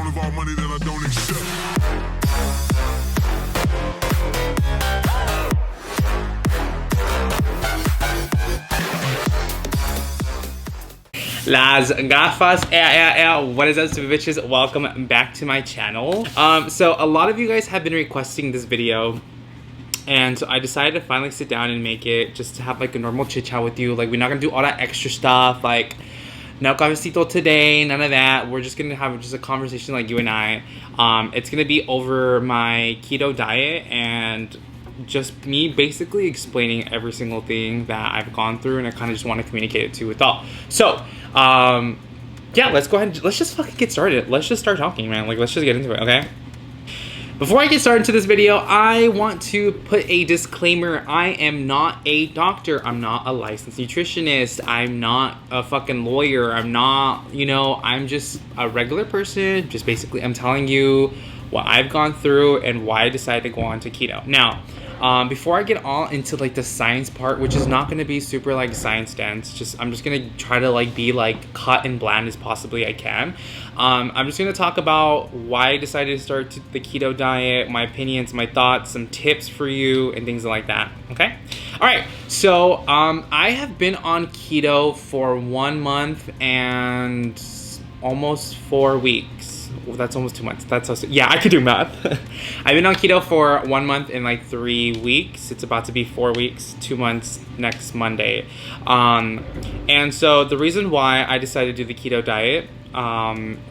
don't involve money, then I don't accept. Las gafas, what is up, stupid bitches? Welcome back to my channel. So a lot of you guys have been requesting this video, and so I decided to finally sit down and make it just to have like a normal chit chat with you. Like, we're not gonna do all that extra stuff, like no cafecito today, none of that. We're just gonna have just a conversation like you and I. It's gonna be over my keto diet and just me basically explaining every single thing that I've gone through, and I kind of just want to communicate it to you with all. So yeah, let's go ahead and let's just fucking get started. Let's just start talking, man. Like, let's just get into it, okay? Before I get started into this video, I want to put a disclaimer. I am not a doctor. I'm not a licensed nutritionist. I'm not a fucking lawyer. I'm not, you know, I'm just a regular person. Just basically, I'm telling you what I've gone through and why I decided to go on to keto. Now, before I get all into like the science part, which is not going to be super like science dense, I'm just going to try to like be like cut and bland as possibly I can. I'm just going to talk about why I decided to start the keto diet, my opinions, my thoughts, some tips for you, and things like that. Okay. All right. So I have been on keto for 1 month and almost 4 weeks. Well, that's almost 2 months. That's also, yeah, I could do math. I've been on keto for 1 month and like 3 weeks. It's about to be 4 weeks, 2 months next Monday. And so the reason why I decided to do the keto diet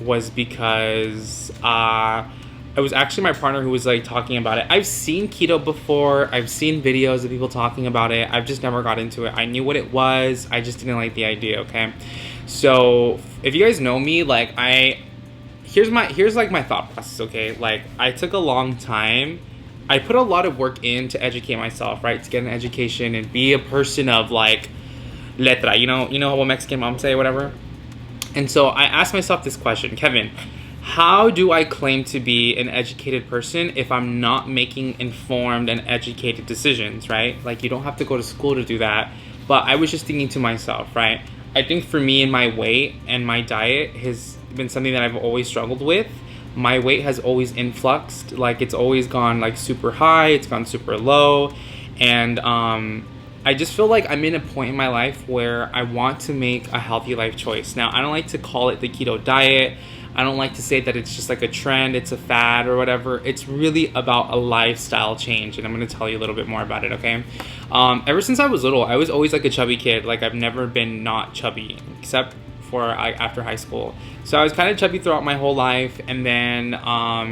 was because it was actually my partner who was like talking about it. I've seen keto before. I've seen videos of people talking about it. I've just never got into it. I knew what it was. I just didn't like the idea, okay? So if you guys know me, like here's like my thought process, okay? Like, I took a long time. I put a lot of work in to educate myself, right? To get an education and be a person of like letra, you know what Mexican moms say, whatever. And so I asked myself this question, Kevin, how do I claim to be an educated person if I'm not making informed and educated decisions, right? Like, you don't have to go to school to do that. But I was just thinking to myself, right? I think for me and my weight and my diet has been something that I've always struggled with. My weight has always influxed. Like, it's always gone like super high, it's gone super low. And I just feel like I'm in a point in my life where I want to make a healthy life choice. Now, I don't like to call it the keto diet. I don't like to say that it's just like a trend, it's a fad or whatever. It's really about a lifestyle change, and I'm going to tell you a little bit more about it, okay? Ever since I was little, I was always like a chubby kid. Like, I've never been not chubby, except for after high school. So I was kind of chubby throughout my whole life, and then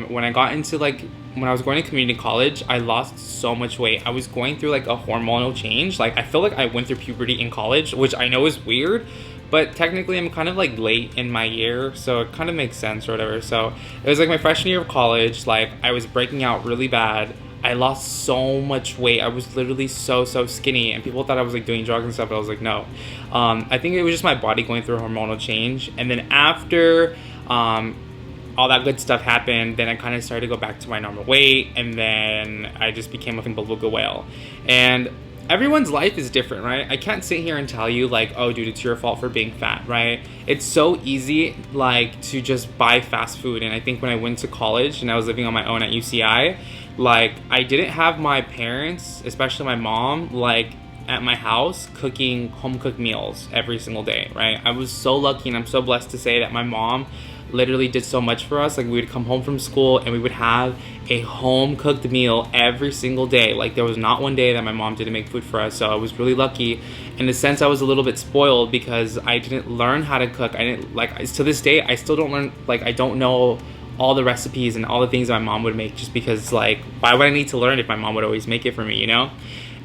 when I got into like, when I was going to community college, I lost so much weight. I was going through like a hormonal change. Like, I feel like I went through puberty in college, which I know is weird, but technically I'm kind of like late in my year, so it kind of makes sense or whatever. So it was like my freshman year of college. Like, I was breaking out really bad. I lost so much weight. I was literally so skinny, and people thought I was like doing drugs and stuff, but I was like, no. I think it was just my body going through a hormonal change. And then after all that good stuff happened, then I kind of started to go back to my normal weight, and then I just became a beluga whale. And everyone's life is different, right? I can't sit here and tell you like, oh dude, it's your fault for being fat, right? It's so easy like to just buy fast food. And I think when I went to college and I was living on my own at UCI, like, I didn't have my parents, especially my mom, like at my house cooking home cooked meals every single day, right? I was so lucky, and I'm so blessed to say that my mom literally did so much for us. Like, we would come home from school and we would have a home cooked meal every single day. Like, there was not one day that my mom didn't make food for us. So I was really lucky. In a sense, I was a little bit spoiled because I didn't learn how to cook. I didn't, like, to this day, I still don't learn, like, I don't know all the recipes and all the things that my mom would make, just because, like, why would I need to learn if my mom would always make it for me, you know?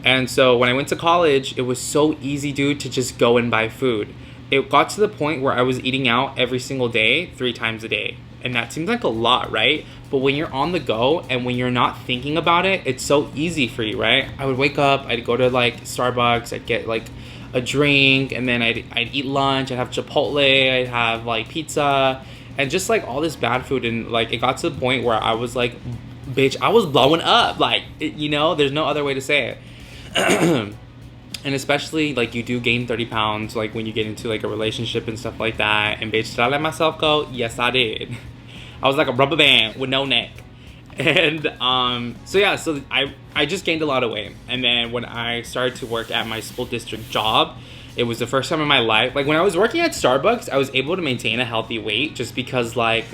And so when I went to college, it was so easy, dude, to just go and buy food. It got to the point where I was eating out every single day, 3 times a day. And that seems like a lot, right? But when you're on the go and when you're not thinking about it, it's so easy for you, right? I would wake up, I'd go to like Starbucks, I'd get like a drink, and then I'd eat lunch, I'd have Chipotle, I'd have like pizza, and just like all this bad food. And like, it got to the point where I was like, bitch, I was blowing up. Like, you know, there's no other way to say it. And especially, like, you do gain 30 pounds, like, when you get into, like, a relationship and stuff like that. And bitch, did I let myself go? Yes, I did. I was like a rubber band with no neck. And so yeah, so I just gained a lot of weight. And then when I started to work at my school district job, it was the first time in my life, like when I was working at Starbucks, I was able to maintain a healthy weight just because like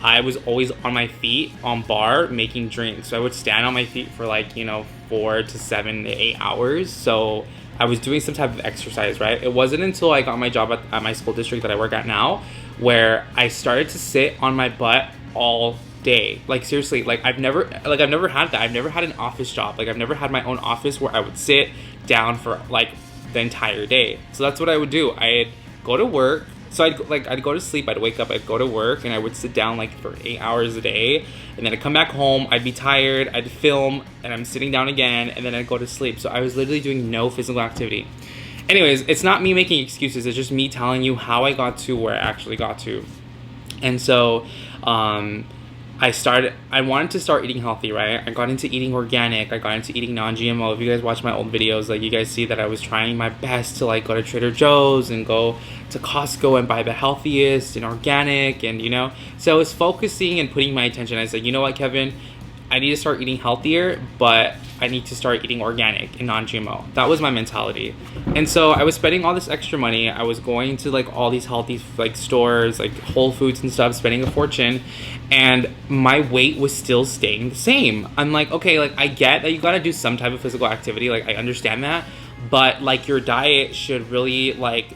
I was always on my feet on bar making drinks. So I would stand on my feet for like, you know, 4 to 7 to 8 hours. So I was doing some type of exercise, right? It wasn't until I got my job at my school district that I work at now where I started to sit on my butt all day. Like seriously, like I've never had that. I've never had an office job. Like I've never had my own office where I would sit down for like the entire day. So that's what I would do. I'd go to work. So I'd go to sleep, I'd wake up, I'd go to work, and I would sit down like for 8 hours a day, and then I'd come back home, I'd be tired, I'd film, and I'm sitting down again, and then I'd go to sleep. So I was literally doing no physical activity. Anyways, it's not me making excuses, it's just me telling you how I got to where I actually got to. And so I wanted to start eating healthy, right? I got into eating organic. I got into eating non-GMO. If you guys watch my old videos, like you guys see that I was trying my best to like go to Trader Joe's and go to Costco and buy the healthiest and organic, and you know, so I was focusing and putting my attention. I said, you know what, Kevin, I need to start eating healthier, but I need to start eating organic and non-GMO. That was my mentality. And so I was spending all this extra money. I was going to like all these healthy like stores, like Whole Foods and stuff, spending a fortune, and my weight was still staying the same. I'm like, okay, like I get that you gotta do some type of physical activity, like I understand that, but like your diet should really like,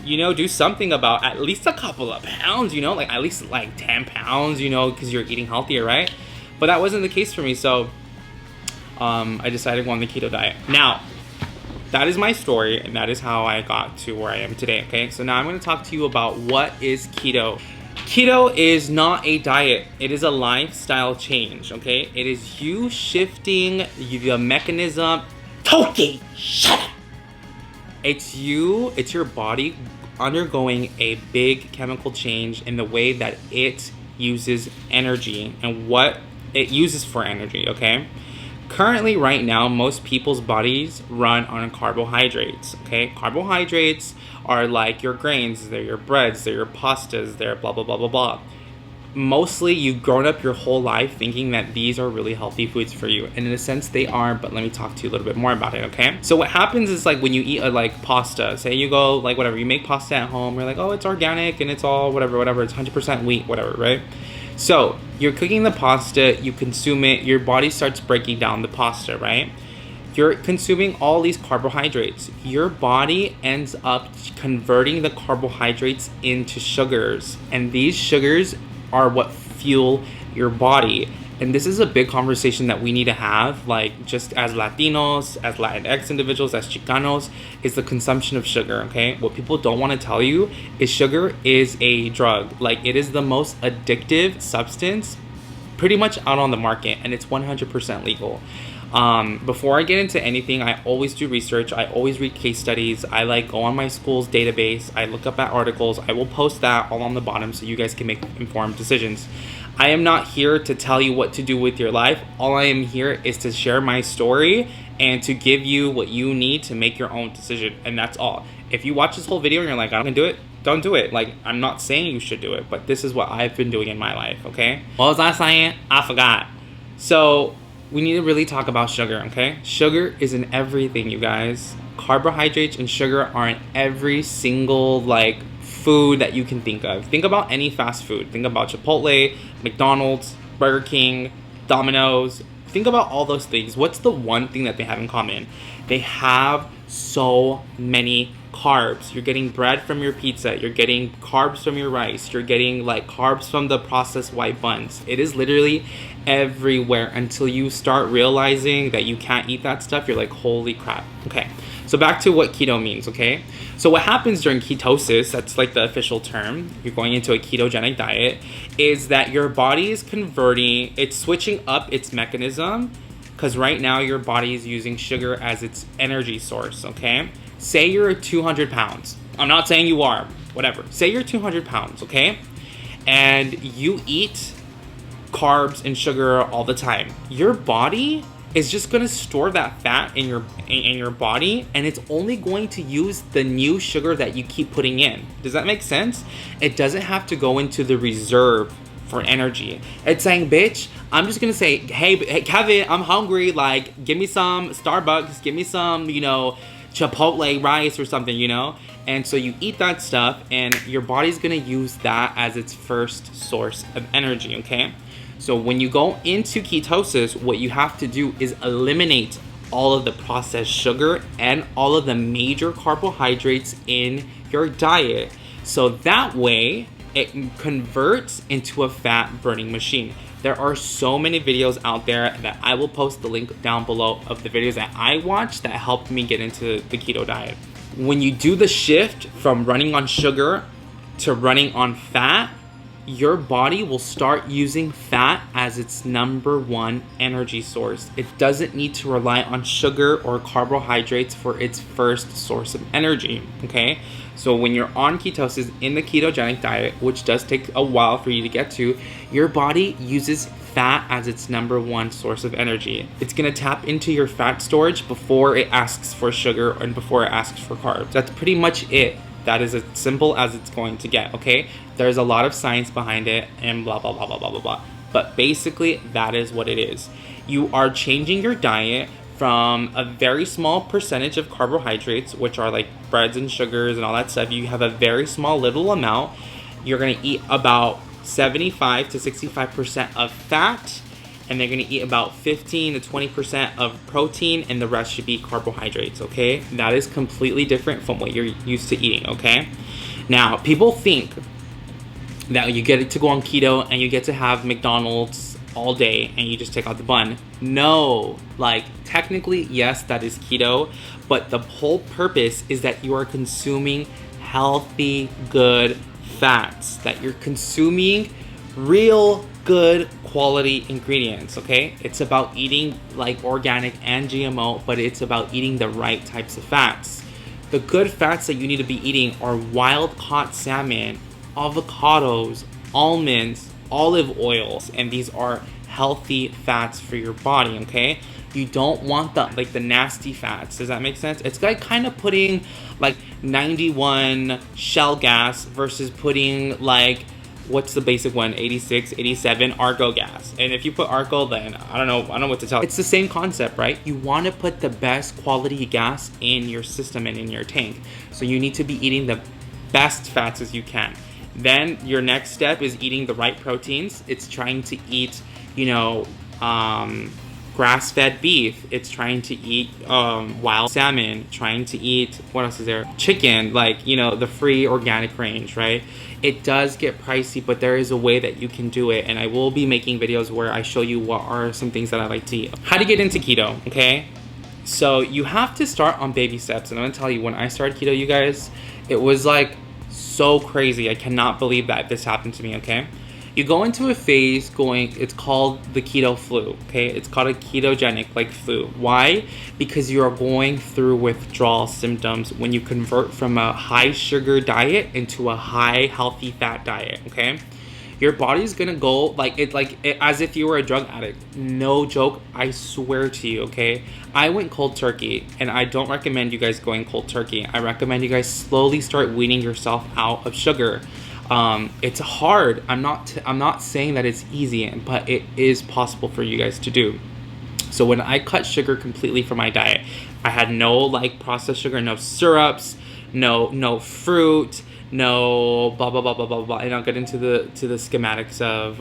you know, do something about at least a couple of pounds, you know, like at least like 10 pounds, you know, because you're eating healthier, right? But that wasn't the case for me. So I decided to go on the keto diet. Now, that is my story, and that is how I got to where I am today, okay? So now I'm going to talk to you about what is keto. Keto is not a diet. It is a lifestyle change, okay? It is you shifting the mechanism. Toki, shut up! It's your body undergoing a big chemical change in the way that it uses energy and what it uses for energy, okay? Currently, right now, most people's bodies run on carbohydrates, okay? Carbohydrates are like your grains, they're your breads, they're your pastas, they're blah, blah, blah, blah, blah. Mostly, you've grown up your whole life thinking that these are really healthy foods for you. And in a sense, they are, but let me talk to you a little bit more about it, okay? So what happens is like when you eat a like pasta, say you go like whatever, you make pasta at home, you're like, oh, it's organic and it's all whatever, it's 100% wheat, whatever, right? So you're cooking the pasta, you consume it, your body starts breaking down the pasta, right? You're consuming all these carbohydrates. Your body ends up converting the carbohydrates into sugars, and these sugars are what fuel your body. And this is a big conversation that we need to have, like just as Latinos, as Latinx individuals, as Chicanos, is the consumption of sugar, okay? What people don't want to tell you is sugar is a drug. Like it is the most addictive substance pretty much out on the market, and it's 100% legal. Before I get into anything, I always do research. I always read case studies. I like go on my school's database. I look up at articles. I will post that all on the bottom so you guys can make informed decisions. I am not here to tell you what to do with your life. All I am here is to share my story and to give you what you need to make your own decision. And that's all. If you watch this whole video and you're like, I don't do it, don't do it. Like, I'm not saying you should do it, but this is what I've been doing in my life, okay? What was I saying? I forgot. So we need to really talk about sugar, okay? Sugar is in everything, you guys. Carbohydrates and sugar are in every single, like, food that you can think of. Think about any fast food. Think about Chipotle, McDonald's, Burger King, Domino's. Think about all those things. What's the one thing that they have in common? They have so many carbs. You're getting bread from your pizza. You're getting carbs from your rice. You're getting like carbs from the processed white buns. It is literally everywhere until you start realizing that you can't eat that stuff. You're like, holy crap. Okay. So back to what keto means, okay? So what happens during ketosis, that's like the official term, you're going into a ketogenic diet, is that your body is converting, it's switching up its mechanism, because right now your body is using sugar as its energy source, okay? Say you're 200 pounds. I'm not saying you are, whatever. Say you're 200 pounds, okay? And you eat carbs and sugar all the time. Your body is just going to store that fat in your body, and it's only going to use the new sugar that you keep putting in. Does that make sense? It doesn't have to go into the reserve for energy. It's saying, bitch, I'm just gonna say, hey Kevin, I'm hungry, like give me some Starbucks, give me some, you know, Chipotle rice or something, you know? And so you eat that stuff and your body's gonna use that as its first source of energy, okay? So when you go into ketosis, what you have to do is eliminate all of the processed sugar and all of the major carbohydrates in your diet. So that way it converts into a fat burning machine. There are so many videos out there that I will post the link down below of the videos that I watched that helped me get into the keto diet. When you do the shift from running on sugar to running on fat, your body will start using fat as its #1 energy source. It doesn't need to rely on sugar or carbohydrates for its first source of energy, okay? So when you're on ketosis in the ketogenic diet, which does take a while for you to get to, your body uses fat as its #1 source of energy. It's gonna tap into your fat storage before it asks for sugar and before it asks for carbs. That's pretty much it. That is as simple as it's going to get, okay? There's a lot of science behind it and blah, blah, blah, blah, blah, blah, blah. But basically, that is what it is. You are changing your diet from a very small percentage of carbohydrates, which are like breads and sugars and all that stuff. You have a very small little amount. You're gonna eat about 75 to 65% of fat, and they're gonna eat about 15 to 20% of protein, and the rest should be carbohydrates, okay? That is completely different from what you're used to eating, okay? Now, people think that you get to go on keto and you get to have McDonald's all day and you just take out the bun. No, like technically, yes, that is keto, but the whole purpose is that you are consuming healthy, good fats, that you're consuming real good quality ingredients, okay? It's about eating like organic and GMO, but it's about eating the right types of fats. The good fats that you need to be eating are wild caught salmon, avocados, almonds, olive oils, and these are healthy fats for your body, okay? You don't want the nasty fats. Does that make sense? It's like kind of putting like 91 shell gas versus putting like, what's the basic one? 86, 87 Argo gas. And if you put Argo, then I don't know what to tell you. It's the same concept, right? You want to put the best quality gas in your system and in your tank. So you need to be eating the best fats as you can. Then your next step is eating the right proteins. It's trying to eat, you know, grass-fed beef. It's trying to eat wild salmon, trying to eat, what else is there? Chicken, like, you know, the free organic range, right? It does get pricey, but there is a way that you can do it. And I will be making videos where I show you what are some things that I like to eat. How to get into keto, okay? So you have to start on baby steps. And I'm gonna tell you, when I started keto, you guys, it was like so crazy. I cannot believe that this happened to me, okay? You go into a phase it's called the keto flu, okay? It's called a ketogenic like flu. Why? Because you are going through withdrawal symptoms when you convert from a high sugar diet into a high healthy fat diet, okay? Your body's gonna go as if you were a drug addict. No joke, I swear to you, okay? I went cold turkey, and I don't recommend you guys going cold turkey. I recommend you guys slowly start weaning yourself out of sugar. It's hard. I'm not saying that it's easy, but it is possible for you guys to do. So when I cut sugar completely from my diet, I had no like processed sugar, no syrups, no fruit, no blah blah blah blah blah blah. And I'll get into the schematics of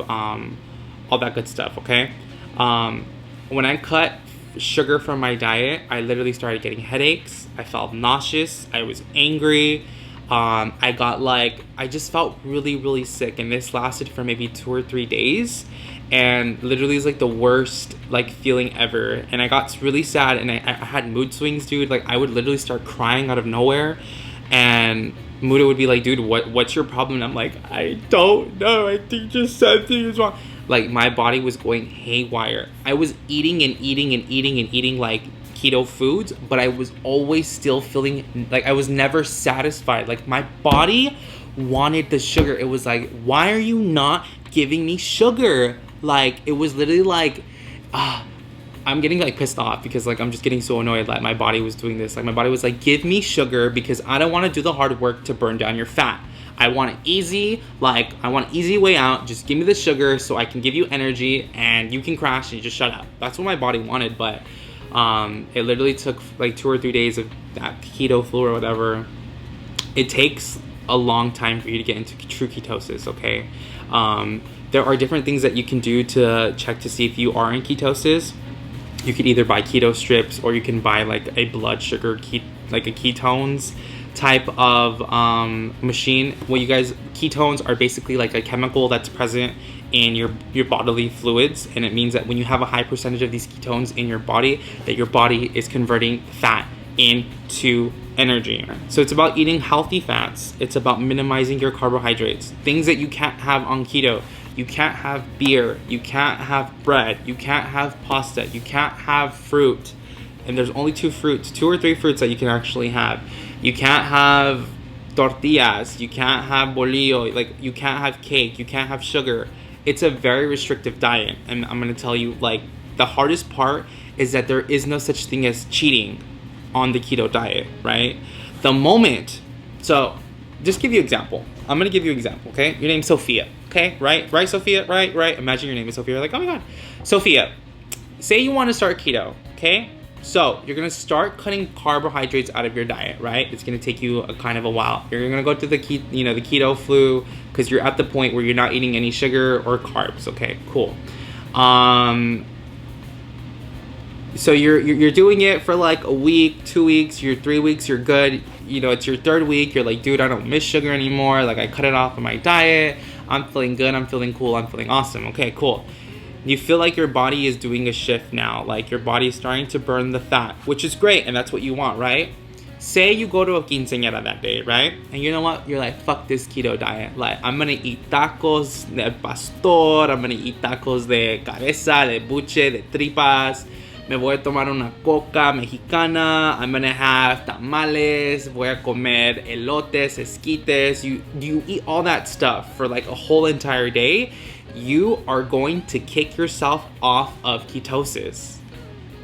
all that good stuff. Okay. When I cut sugar from my diet, I literally started getting headaches. I felt nauseous. I was angry. I just felt really, really sick, and this lasted for maybe 2 or 3 days, and literally is like the worst like feeling ever. And I got really sad, and I had mood swings, dude. Like I would literally start crying out of nowhere, and Muda would be like, dude, what's your problem? And I'm like, I don't know, I think just something is wrong. Like my body was going haywire. I was eating like keto foods, but I was always still feeling like I was never satisfied. Like my body wanted the sugar. It was like, why are you not giving me sugar? Like it was literally like, I'm getting like pissed off because like I'm just getting so annoyed that my body was doing this. Like my body was like, give me sugar because I don't want to do the hard work to burn down your fat. I want it easy, like I want an easy way out. Just give me the sugar so I can give you energy and you can crash and you just shut up. That's what my body wanted, but it literally took like 2 or 3 days of that keto flu or whatever. It takes a long time for you to get into true ketosis, okay? There are different things that you can do to check to see if you are in ketosis. You could either buy keto strips, or you can buy like a blood sugar like a ketones type of machine. Well, you guys, ketones are basically like a chemical that's present in your bodily fluids, and it means that when you have a high percentage of these ketones in your body, that your body is converting fat into energy. So it's about eating healthy fats. It's about minimizing your carbohydrates, things that you can't have on keto. You can't have beer, you can't have bread, you can't have pasta, you can't have fruit. And there's only 2 or 3 fruits that you can actually have. You can't have tortillas, you can't have bolillo, like you can't have cake, you can't have sugar. It's a very restrictive diet. And I'm gonna tell you, like, the hardest part is that there is no such thing as cheating on the keto diet, right? The moment, so just give you an example. I'm gonna give you an example, okay? Your name's Sophia, okay? Right, Sophia? Right. Imagine your name is Sophia. You're like, oh my God. Sophia, say you want to start keto, okay? So you're gonna start cutting carbohydrates out of your diet, right? It's gonna take you a kind of a while. You're gonna go to the keto flu because you're at the point where you're not eating any sugar or carbs. Okay, cool. So you're doing it for like a week, 2 weeks, 3 weeks, you're good. You know, it's your 3rd week. You're like, dude, I don't miss sugar anymore. Like, I cut it off of my diet. I'm feeling good. I'm feeling cool. I'm feeling awesome. Okay, cool. You feel like your body is doing a shift now. Like, your body is starting to burn the fat, which is great, and that's what you want, right? Say you go to a quinceañera that day, right? And you know what? You're like, fuck this keto diet. Like, I'm gonna eat tacos de pastor. I'm gonna eat tacos de cabeza, de buche, de tripas. Me voy a tomar una coca mexicana. I'm gonna have tamales. Voy a comer elotes, esquites. You eat all that stuff for like a whole entire day. You are going to kick yourself off of ketosis,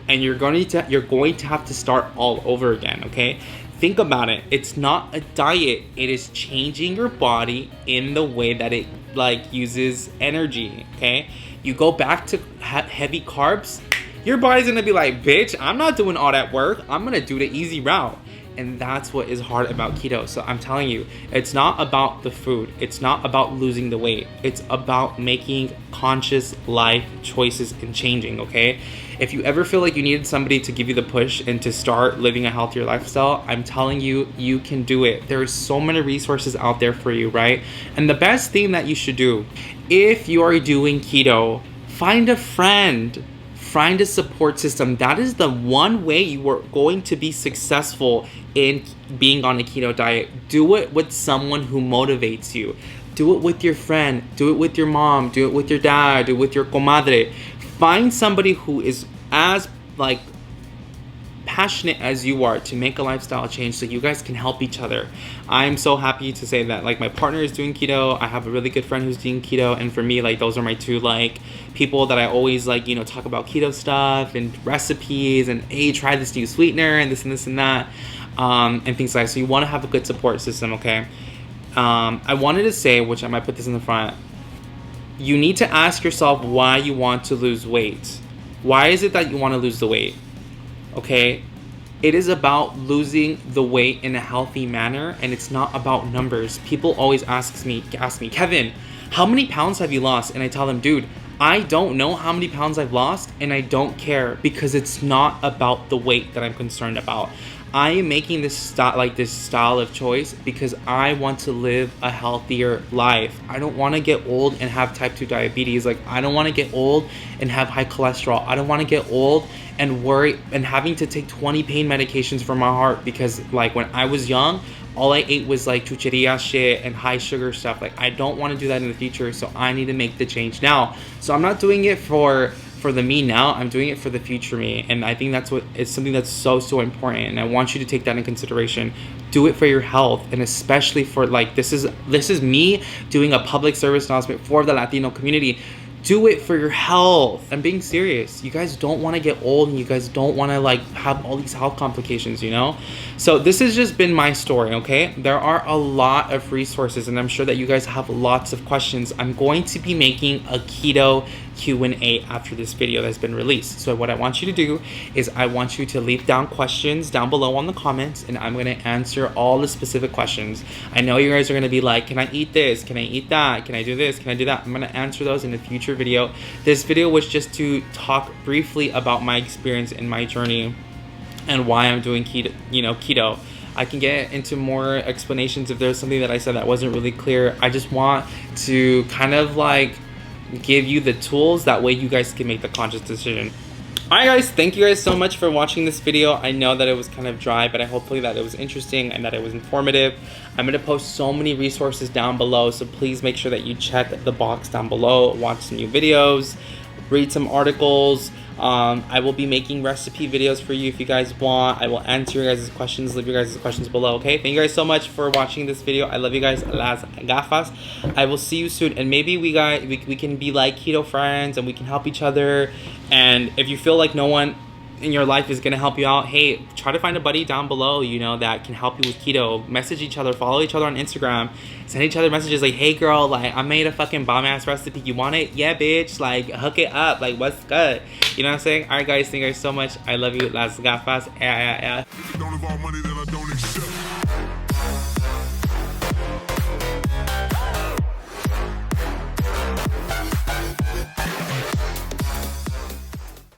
and you're going to have to start all over again. Okay, think about it. It's not a diet. It is changing your body in the way that it like uses energy. Okay, you go back to heavy carbs. Your body's gonna be like, bitch, I'm not doing all that work. I'm gonna do the easy route. And that's what is hard about keto. So I'm telling you, it's not about the food. It's not about losing the weight. It's about making conscious life choices and changing, okay? If you ever feel like you needed somebody to give you the push and to start living a healthier lifestyle, I'm telling you, you can do it. There are so many resources out there for you, right? And the best thing that you should do, if you are doing keto, find a friend. Find a support system. That is the one way you are going to be successful in being on a keto diet. Do it with someone who motivates you. Do it with your friend. Do it with your mom. Do it with your dad. Do it with your comadre. Find somebody who is as like passionate as you are to make a lifestyle change so you guys can help each other. I'm so happy to say that like my partner is doing keto. I have a really good friend who's doing keto, and for me, like, those are my 2 like people that I always like, you know, talk about keto stuff and recipes and hey, try this new sweetener and this and this and that, and things like that. So you want to have a good support system, okay? I wanted to say, which I might put this in the front, you need to ask yourself why you want to lose weight. Why is it that you want to lose the weight? Okay, it is about losing the weight in a healthy manner, and it's not about numbers. People always ask me, Kevin, how many pounds have you lost? And I tell them, dude, I don't know how many pounds I've lost, and I don't care, because it's not about the weight that I'm concerned about. I am making this style of choice because I want to live a healthier life. I don't want to get old and have type 2 diabetes. Like, I don't want to get old and have high cholesterol. I don't want to get old and worry and having to take 20 pain medications for my heart, because like when I was young, all I ate was like chucheria shit and high sugar stuff. Like, I don't want to do that in the future, so I need to make the change now. So I'm not doing it for the me now, I'm doing it for the future me. And I think that's what it's something that's so important, and I want you to take that in consideration. Do it for your health, and especially for like this is me doing a public service announcement for the Latino community. do it for your health. I'm being serious. You guys don't want to get old, and you guys don't want to like have all these health complications, you know? So this has just been my story, okay? There are a lot of resources, and I'm sure that you guys have lots of questions. I'm going to be making a keto Q&A after this video that's been released. So what I want you to do is I want you to leave down questions down below on the comments, and I'm going to answer all the specific questions. I know you guys are going to be like, can I eat this? Can I eat that? Can I do this? Can I do that? I'm going to answer those in a future video. This video was just to talk briefly about my experience and my journey and why I'm doing keto, keto. I can get into more explanations if there's something that I said that wasn't really clear. I just want to kind of like give you the tools, that way you guys can make the conscious decision. Alright guys, thank you guys so much for watching this video. I know that it was kind of dry, but hopefully that it was interesting and that it was informative. I'm going to post so many resources down below, so please make sure that you check the box down below, watch some new videos, read some articles. I will be making recipe videos for you if you guys want. I will answer your guys' questions. Leave your guys' questions below, okay? Thank you guys so much for watching this video. I love you guys. Las gafas. I will see you soon, and maybe we can be like keto friends, and we can help each other. And if you feel like no one in your life is gonna help you out, hey, try to find a buddy down below, that can help you with keto. Message each other, follow each other on Instagram, send each other messages like, hey girl, like I made a fucking bomb ass recipe, you want it? Yeah bitch, like hook it up, like what's good, you know what I'm saying? Alright guys, thank you guys so much. I love you. Las gafas. Don't evolve